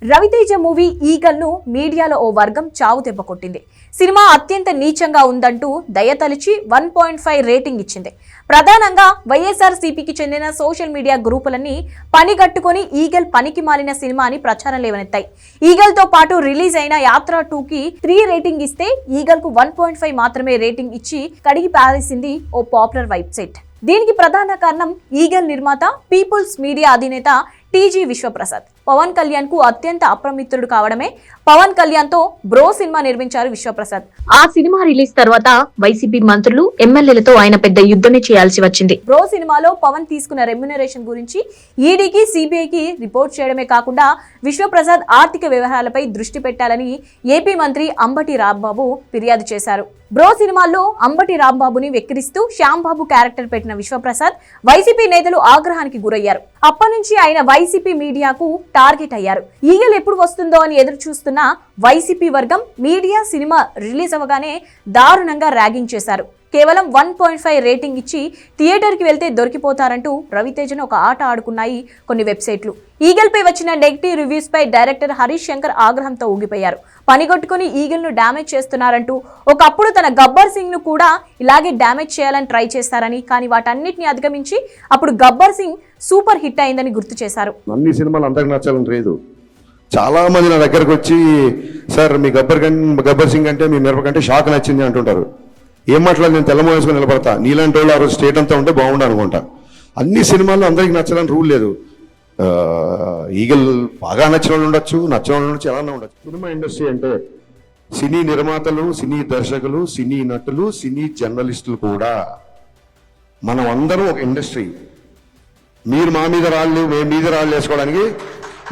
Raviteja movie eagle ను మీడియాలో ఓ వర్గం చావు దెబ్బ కొట్టింది. సినిమా అత్యంత నీచంగా ఉందంటూ దయతలిచి 1.5 రేటింగ్ ఇచ్చింది. ప్రధానంగా వైఎస్ఆర్సీపీకి చెందిన సోషల్ మీడియా గ్రూపులన్నీ పనిగట్టుకుని ఈగల్ పనికి మాలిన సినిమా అని ప్రచారం లేవనెత్తాయి. ఈగల్ తో పాటు రిలీజ్ అయిన యాత్ర 2కి 3 రేటింగ్ ఇస్తే ఈగల్ కు 1.5 మాత్రమే రేటింగ్ ఇచ్చి కడిగి పారేసింది ఓ పాపులర్ వెబ్సైట్. దీనికి ప్రధాన కారణం ఈగల్ నిర్మాత పీపుల్స్ మీడియా అధినేత టీజీ విశ్వప్రసాద్. పవన్ కళ్యాణ్ కు అత్యంత అప్రమిత్రుడు కావడమే పవన్ కళ్యాణ్ తో బ్రో సినిమా నిర్మించారు విశ్వప్రసాద్. ఆ సినిమా రిలీజ్ తర్వాత వైసీపీ మంత్రులు ఎమ్మెల్యేలతో ఆయన పెద్ద యుద్ధమే చేయాల్సి వచ్చింది. బ్రో సినిమాలో పవన్ తీసుకున్న రెమ్యునరేషన్ గురించి ఈడీకి సిబిఐకి రిపోర్ట్ చేయడమే కాకుండా విశ్వప్రసాద్ ఆర్థిక వ్యవహారాలపై దృష్టి పెట్టాలని ఏపీ మంత్రి అంబటి రాంబాబు ఫిర్యాదు చేశారు. బ్రో సినిమాల్లో అంబటి రాంబాబుని వెక్కిరిస్తూ శ్యాంబాబు క్యారెక్టర్ పెట్టిన విశ్వప్రసాద్ వైసీపీ నేతలు ఆగ్రహానికి గురయ్యారు. అప్పటి నుంచి ఆయన వైసీపీ మీడియాకు టార్గెట్ అయ్యారు. ఈగల్ ఎప్పుడు వస్తుందో అని ఎదురు చూస్తున్న వైసీపీ వర్గం మీడియా సినిమా రిలీజ్ అవగానే దారుణంగా ర్యాగింగ్ చేశారు. కేవలం 1.5 రేటింగ్ ఇచ్చి థియేటర్ కి వెళ్తే దొరికిపోతారంటూ రవితేజను ఒక ఆట ఆడుకున్నాయి కొన్ని వెబ్సైట్లు. ఈగల్ పై వచ్చిన నెగిటివ్ రివ్యూస్ పై డైరెక్టర్ హరీష్ శంకర్ ఆగ్రహంతో ఊగిపోయారు. పనిగొట్టుకుని ఈగల్ ను డ్యామేజ్ చేస్తున్నారంటూ ఒకప్పుడు తన గబ్బర్ సింగ్ ను కూడా ఇలాగే డ్యామేజ్ చేయాలని ట్రై చేస్తారని, కానీ వాటన్నిటిని అధిగమించి అప్పుడు గబ్బర్ సింగ్ సూపర్ హిట్ అయిందని గుర్తు చేశారు. అన్ని సినిమాలు అందరికి నచ్చాలని లేదు. చాలా మంది నా దగ్గరకు వచ్చి, సార్ మీ గబ్బర్ సింగ్ అంటే మీ మిరప కంటే షాక్ నచ్చింది అంటుంటారు. ఏం మాట్లాడి నేను తెల్లమో వేసుకొని నిలబడతా, నీలాంటి వాళ్ళు ఆ రోజు స్టేట్ అంతా ఉంటే బాగుండు అనుకుంటా. అన్ని సినిమాల్లో అందరికి నచ్చాలని రూల్ లేదు. ఈగల్ బాగా నచ్చిన వాళ్ళు ఉండొచ్చు, నచ్చిన వాళ్ళు ఉండొచ్చు, ఎలా ఉండొచ్చు. సినిమా ఇండస్ట్రీ అంటే సినీ నిర్మాతలు, సినీ దర్శకులు, సినీ నటులు, సినీ జర్నలిస్టులు కూడా మనం అందరం ఒక ఇండస్ట్రీ. మీరు మా మీద రాళ్ళు, మేము మీద రాళ్ళు వేసుకోవడానికి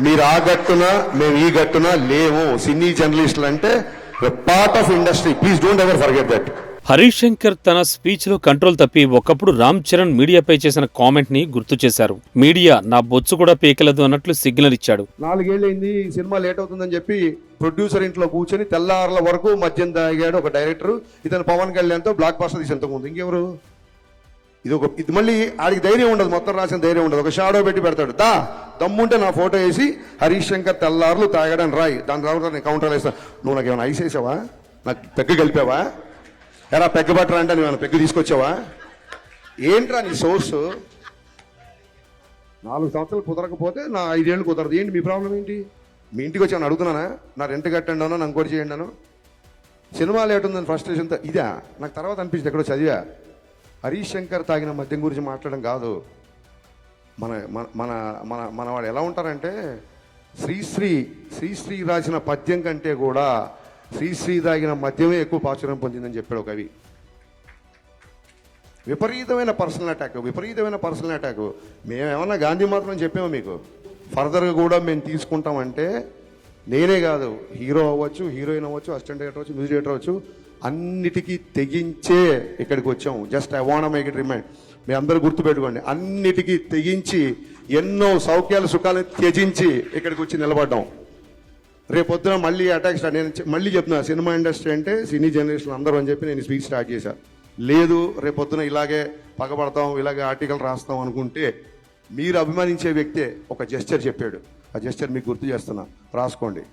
మీరు ఆ గట్టున మేము ఈ గట్టున లేవు. సినీ జర్నలిస్టులు అంటే part of industry. Please don't ever forget that. Harish Shankar తన స్పీచ్ లో కంట్రోల్ తప్పి ఒకప్పుడు రామ్ చరణ్ మీడియాపై చేసిన కామెంట్ ని గుర్తు చేశారు. మీడియా నా బొచ్చు కూడా పీకలేదు అన్నట్లు సిగ్నల్ ఇచ్చాడు. 4 ఏళ్ళైంది సినిమా లేట్ అవుతుందని చెప్పి ప్రొడ్యూసర్ ఇంట్లో కూర్చొని తెల్లార్ల వరకు మద్యం తాగాడు ఒక డైరెక్టర్. ఇతను పవన్ కళ్యాణ్తో బ్లాక్ బస్టర్ తీసి ఎంతకుముందు ఇంకెవరు? ఇది మళ్ళీ ఆడికి ధైర్యం ఉండదు, మొత్తం రాసిన ధైర్యం ఉండదు. ఒక షాడో పెట్టి పెడతాడు. దమ్ముంటే నా ఫోటో వేసి హరీష్ శంకర్ తెల్లార్లు తాగాడని రాయి, దాని తర్వాత నేను కౌంటర్ వేస్తాను. నువ్వు నాకు ఏమైనా ఐస్ వేసావా? నాకు పెగ్గు కలిపావా? ఎరా పెగ్గ బట్టరా అంటే నువ్వు పెగ్గు తీసుకొచ్చావా? ఏంట్రా నీ సోర్సు? 4 సంవత్సరాలు కుదరకపోతే నా 5 ఏళ్ళు కుదరదు. ఏంటి మీ ప్రాబ్లం ఏంటి? మీ ఇంటికి వచ్చి అని అడుగుతున్నానా? నా రెంట్ కట్టండి అను, నాకు ఇంకోటి చేయండి అను. సినిమా లేట్ ఉందని ఫ్రస్ట్రేషన్తో ఇదా నాకు తర్వాత అనిపించింది. ఎక్కడో చదివా, హరీష్ శంకర్ తాగిన మద్యం గురించి మాట్లాడడం కాదు. మన మన మన మన వాడు ఎలా ఉంటారంటే, శ్రీశ్రీ రాసిన పద్యం కంటే కూడా శ్రీశ్రీ తాగిన మద్యమే ఎక్కువ ప్రాచుర్యం పొందిందని చెప్పాడు ఒక కవి. విపరీతమైన పర్సనల్ అటాక్. మేమేమన్నా గాంధీ మాత్రం చెప్పాము మీకు, ఫర్దర్గా కూడా మేము తీసుకుంటామంటే నేనే కాదు, హీరో అవ్వచ్చు, హీరోయిన్ అవ్వచ్చు, అసిస్టెంట్ డైరెక్టర్ అవ్వచ్చు, మ్యూజిక్ డైరెక్టర్ అవ్వచ్చు, అన్నిటికీ తెగించే ఇక్కడికి వచ్చాము. Just I want make it remind. మీ అందరూ గుర్తుపెట్టుకోండి, అన్నిటికీ తెగించి ఎన్నో సౌఖ్యాలు సుఖాలు త్యజించి ఇక్కడికి వచ్చి నిలబడ్డాం. రేపొద్దున మళ్ళీ అటాక్ స్టార్ట్. నేను మళ్ళీ చెప్తున్నా, సినిమా ఇండస్ట్రీ అంటే సినీ జర్నలిస్టులు అందరూ అని చెప్పి నేను స్పీచ్ స్టార్ట్ చేశాను. లేదు రేపొద్దున ఇలాగే పగబడతాం, ఇలాగే ఆర్టికల్ రాస్తాం అనుకుంటే, మీరు అభిమానించే వ్యక్తే ఒక జెస్చర్ చెప్పాడు. ఆ జెస్చర్ మీకు గుర్తు చేస్తున్నా, రాసుకోండి.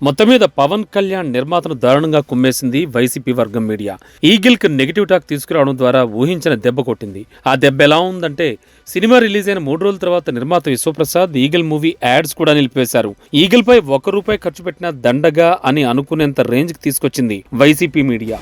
మొత్తం మీద పవన్ కళ్యాణ్ నిర్మాతను దారుణంగా కుమ్మేసింది వైసీపీ వర్గం మీడియా. ఈగిల్ కి నెగిటివ్ టాక్ తీసుకురావడం ద్వారా ఊహించిన దెబ్బ కొట్టింది. ఆ దెబ్బ ఎలా ఉందంటే, సినిమా రిలీజ్ అయిన 3 రోజుల తర్వాత నిర్మాత విశ్వప్రసాద్ ఈగిల్ మూవీ యాడ్స్ కూడా నిలిపేశారు. ఈగిల్ పై ₹1 ఖర్చు పెట్టిన దండగా అని అనుకునేంత రేంజ్ కి తీసుకొచ్చింది వైసీపీ మీడియా.